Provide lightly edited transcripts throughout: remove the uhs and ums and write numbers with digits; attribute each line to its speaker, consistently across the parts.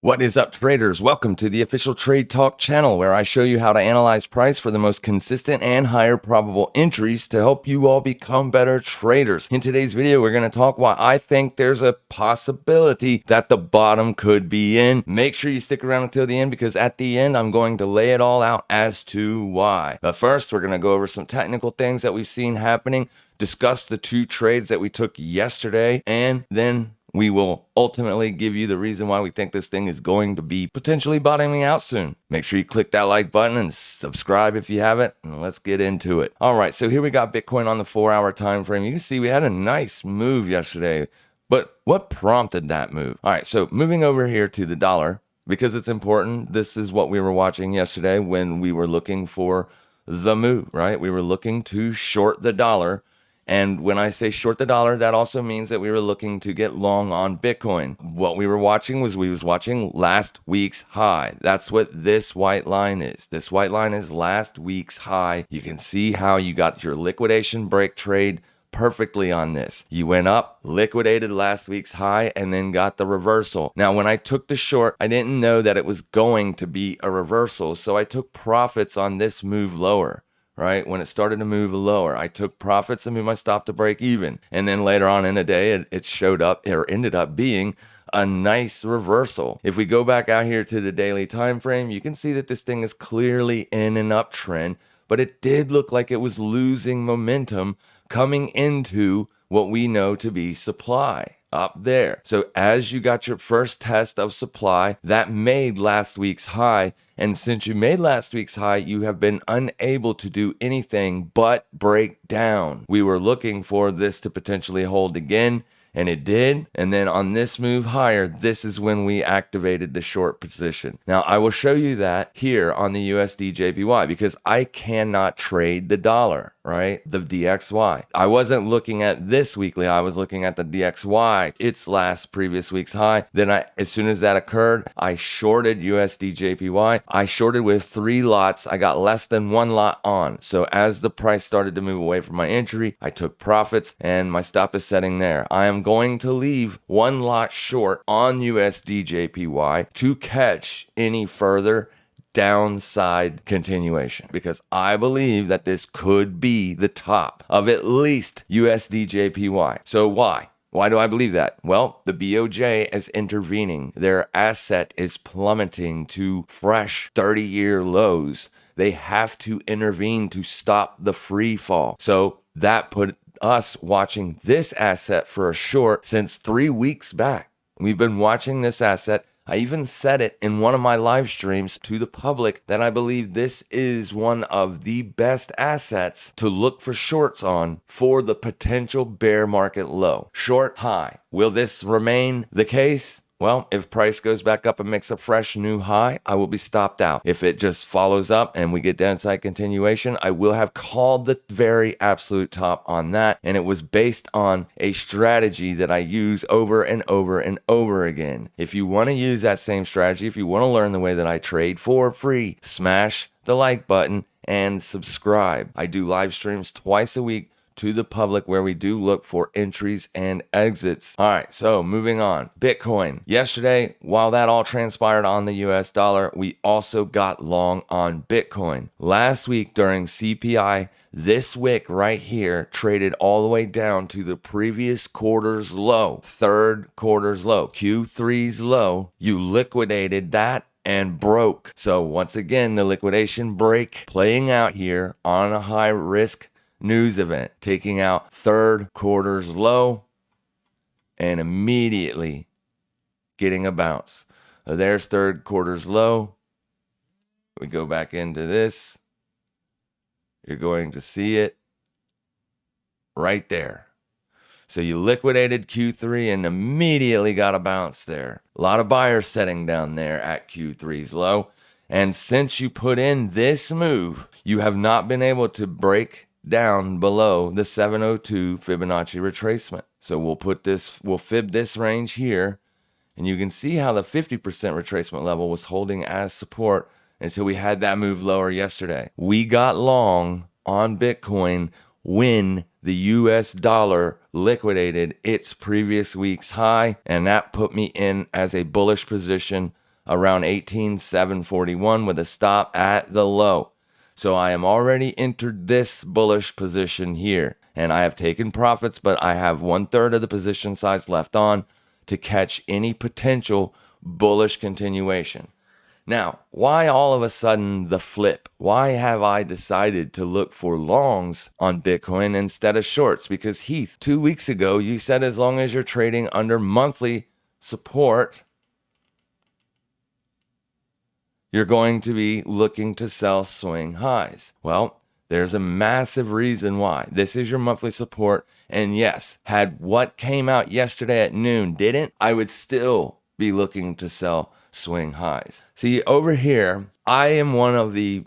Speaker 1: What is up, traders? Welcome to the official Trade Talk channel, where I show you how to analyze price for the most consistent and higher probable entries to help you all become better traders. In today's video, we're going to talk why I think there's a possibility that the bottom could be in. Make sure you stick around until the end, because at the end, I'm going to lay it all out as to why. But first, we're going to go over some technical things that we've seen happening, discuss the two trades that we took yesterday, and then we will ultimately give you the reason why we think this thing is going to be potentially bottoming out soon. Make sure you click that like button and subscribe if you haven't, and let's get into it. All right, so here we got Bitcoin on the 4-hour time frame. You can see we had a nice move yesterday, but what prompted that move? All right, so moving over here to the dollar, because it's important. This is what we were watching yesterday when we were looking for the move, right? We were looking to short the dollar. And when I say short the dollar, that also means that we were looking to get long on Bitcoin. What we were watching was watching last week's high. That's what this white line is. This white line is last week's high. You can see how you got your liquidation break trade perfectly on this. You went up, liquidated last week's high, and then got the reversal. Now, when I took the short, I didn't know that it was going to be a reversal, so I took profits on this move lower. Right? When it started to move lower, I took profits and moved my stop to break even. And then later on in the day, it showed up, or ended up being a nice reversal. If we go back out here to the daily time frame, you can see that this thing is clearly in an uptrend, but it did look like it was losing momentum coming into what we know to be supply up there. So as you got your first test of supply, that made last week's high. And since you made last week's high, you have been unable to do anything but break down. We were looking for this to potentially hold again, and it did. And then on this move higher, this is when we activated the short position. Now, I will show you that here on the USD JPY, because I cannot trade the dollar, right? The DXY. I wasn't looking at this weekly. I was looking at the DXY, its last previous week's high. Then as soon as that occurred, I shorted USD JPY. I shorted with 3 lots. I got less than 1 lot on. So as the price started to move away from my entry, I took profits, and my stop is setting there. I am going to leave 1 lot short on USD JPY to catch any further downside continuation, because I believe that this could be the top of at least USD JPY. So why? Why do I believe that? Well, the BOJ is intervening. Their asset is plummeting to fresh 30-year lows. They have to intervene to stop the free fall. So that put us watching this asset for a short since 3 weeks back. We've been watching this asset. I even said it in one of my live streams to the public that I believe this is one of the best assets to look for shorts on for the potential bear market low. Short high. Will this remain the case? Well, if price goes back up and makes a fresh new high, I will be stopped out. If it just follows up and we get downside continuation, I will have called the very absolute top on that. And it was based on a strategy that I use over and over and over again. If you want to use that same strategy, if you want to learn the way that I trade for free, smash the like button and subscribe. I do live streams twice a week to the public where we do look for entries and exits. All right, so moving on. Bitcoin. Yesterday, while that all transpired on the US dollar, we also got long on Bitcoin. Last week during CPI, this wick right here traded all the way down to the previous quarter's low, third quarter's low, Q3's low. You liquidated that and broke. So once again, the liquidation break playing out here on a high risk news event, taking out third quarter's low and immediately getting a bounce. There's third quarter's low. We go back into this. You're going to see it right there. So you liquidated Q3 and immediately got a bounce there. A lot of buyers setting down there at Q3's low. And since you put in this move, you have not been able to break down below the 702 Fibonacci retracement. So we'll fib this range here, and you can see how the 50% retracement level was holding as support until we had that move lower yesterday. We got long on Bitcoin when the US dollar liquidated its previous week's high, and that put me in as a bullish position around 18,741 with a stop at the low. So I am already entered this bullish position here, and I have taken profits, but I have 1/3 of the position size left on to catch any potential bullish continuation. Now, why all of a sudden the flip? Why have I decided to look for longs on Bitcoin instead of shorts? Because Heath, 2 weeks ago, you said as long as you're trading under monthly support, you're going to be looking to sell swing highs. Well, there's a massive reason why. This is your monthly support. And yes, had what came out yesterday at noon didn't, I would still be looking to sell swing highs. See, over here, I am one of the,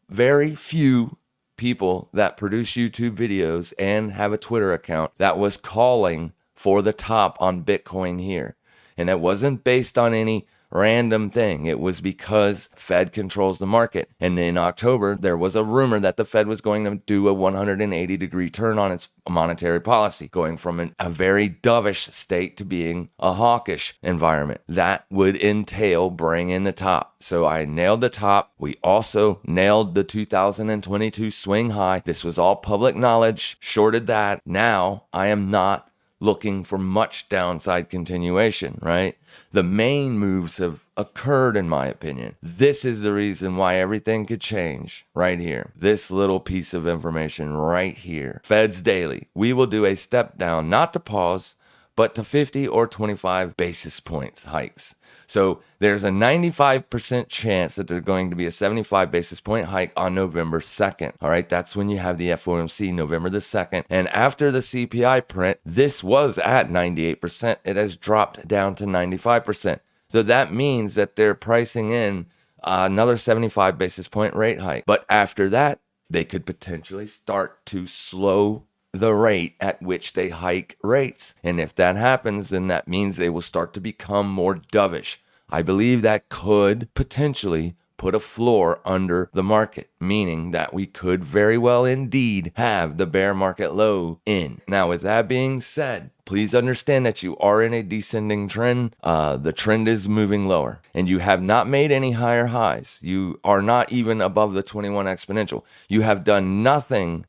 Speaker 1: very few people that produce YouTube videos and have a Twitter account that was calling for the top on Bitcoin here. And it wasn't based on any random thing. It was because Fed controls the market. And in October, there was a rumor that the Fed was going to do a 180-degree turn on its monetary policy, going from a very dovish state to being a hawkish environment. That would entail bringing the top. So I nailed the top. We also nailed the 2022 swing high. This was all public knowledge. Shorted that. Now I am not looking for much downside continuation, right? The main moves have occurred, in my opinion. This is the reason why everything could change right here. This little piece of information right here. Fed's daily. We will do a step down, not to pause, but to 50 or 25 basis points hikes. So there's a 95% chance that there's going to be a 75 basis point hike on November 2nd. All right, that's when you have the FOMC, November the 2nd. And after the CPI print, this was at 98%. It has dropped down to 95%. So that means that they're pricing in another 75 basis point rate hike. But after that, they could potentially start to slow the rate at which they hike rates. And if that happens, then that means they will start to become more dovish. I believe that could potentially put a floor under the market, meaning that we could very well indeed have the bear market low in. Now, with that being said, please understand that you are in a descending trend. The trend is moving lower, and you have not made any higher highs. You are not even above the 21 exponential. You have done nothing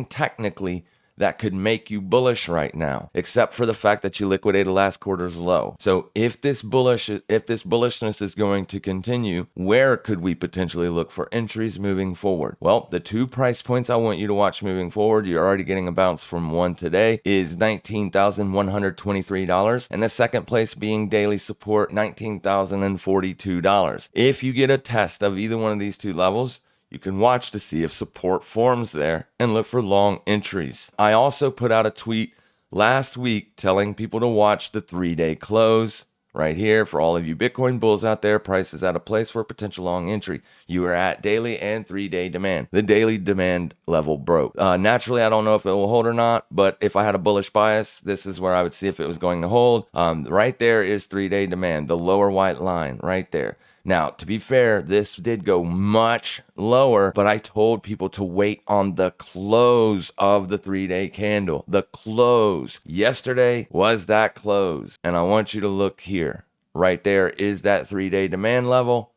Speaker 1: technically that could make you bullish right now, except for the fact that you liquidated last quarter's low. So if this bullishness is going to continue, where could we potentially look for entries moving forward? Well, the 2 price points I want you to watch moving forward, you're already getting a bounce from one today, is $19,123, and the second place being daily support, $19,042. If you get a test of either one of these 2 levels, you can watch to see if support forms there and look for long entries. I also put out a tweet last week telling people to watch the 3-day close right here. For all of you Bitcoin bulls out there, price is at a place for a potential long entry. You are at daily and 3-day demand. The daily demand level broke. Naturally, I don't know if it will hold or not, but if I had a bullish bias, this is where I would see if it was going to hold. Right there is 3-day demand, the lower white line right there. Now, to be fair, this did go much lower, but I told people to wait on the close of the 3-day candle. The close. Yesterday was that close. And I want you to look here. Right there is that 3-day demand level.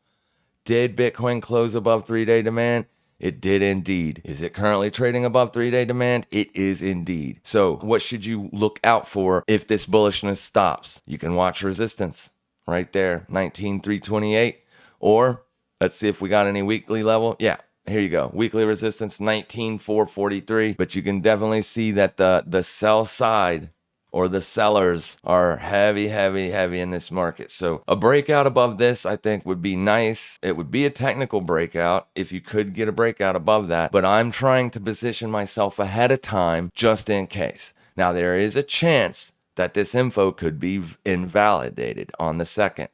Speaker 1: Did Bitcoin close above 3-day demand? It did indeed. Is it currently trading above 3-day demand? It is indeed. So what should you look out for if this bullishness stops? You can watch resistance. Right there, 19,328. Or let's see if we got any weekly level. Yeah, here you go. Weekly resistance, 19,443. But you can definitely see that the sell side or the sellers are heavy in this market. So a breakout above this, I think, would be nice. It would be a technical breakout if you could get a breakout above that. But I'm trying to position myself ahead of time just in case. Now, there is a chance that this info could be invalidated on the 2nd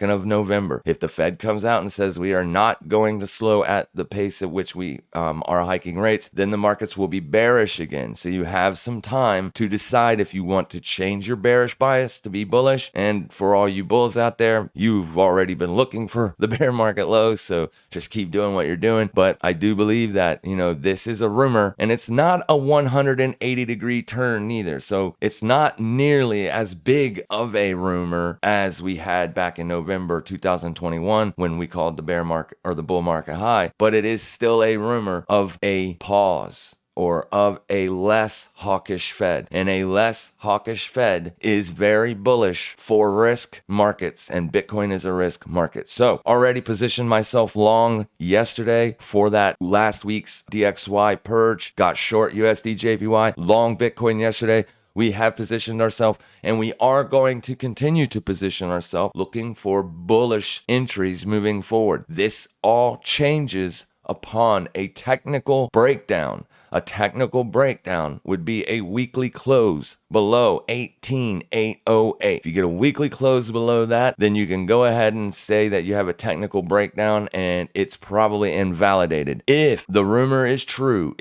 Speaker 1: of November. If the Fed comes out and says we are not going to slow at the pace at which we are hiking rates, then the markets will be bearish again. So you have some time to decide if you want to change your bearish bias to be bullish. And for all you bulls out there, you've already been looking for the bear market lows, so just keep doing what you're doing. But I do believe that, this is a rumor, and it's not a 180-degree turn either. So it's not nearly as big of a rumor as we had back back in November 2021 when we called the bear market or the bull market high, but it is still a rumor of a pause or of a less hawkish Fed. And a less hawkish Fed is very bullish for risk markets, and Bitcoin is a risk market. So already positioned myself long yesterday for that last week's DXY purge, got short USD JPY, long Bitcoin yesterday. We have positioned ourselves, and we are going to continue to position ourselves looking for bullish entries moving forward. This all changes upon a technical breakdown. A technical breakdown would be a weekly close below 18,808. If you get a weekly close below that, then you can go ahead and say that you have a technical breakdown and it's probably invalidated. If the rumor is true,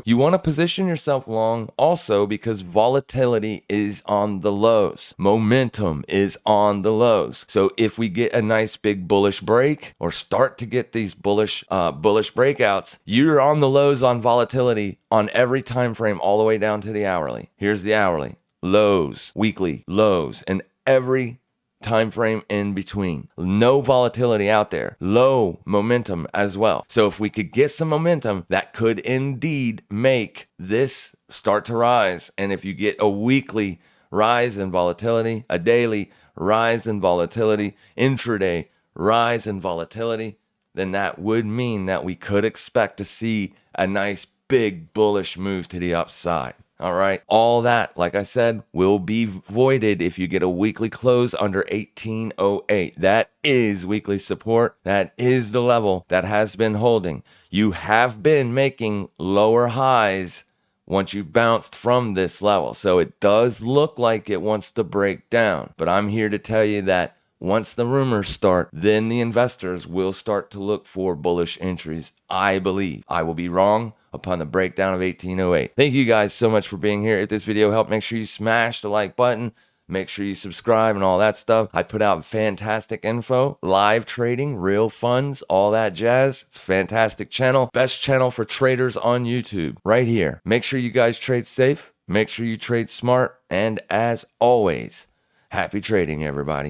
Speaker 1: you want to position yourself long also because volatility is on the lows. Momentum is on the lows. So if we get a nice big bullish break or start to get these bullish breakouts, you're on the lows on volatility on every time frame all the way down to the hourly. Here's the hourly, lows, weekly, lows, and every time frame in between. No volatility out there. Low momentum as well. So if we could get some momentum, that could indeed make this start to rise. And if you get a weekly rise in volatility, a daily rise in volatility, intraday rise in volatility, then that would mean that we could expect to see a nice big bullish move to the upside. All right. All that, like I said, will be voided if you get a weekly close under 1808. That is weekly support. That is the level that has been holding. You have been making lower highs once you've bounced from this level. So it does look like it wants to break down. But I'm here to tell you that once the rumors start, then the investors will start to look for bullish entries, I believe. I will be wrong upon the breakdown of 1808. Thank you guys so much for being here. If this video helped, make sure you smash the like button. Make sure you subscribe and all that stuff. I put out fantastic info, live trading, real funds, all that jazz. It's a fantastic channel. Best channel for traders on YouTube right here. Make sure you guys trade safe. Make sure you trade smart. And as always, happy trading, everybody.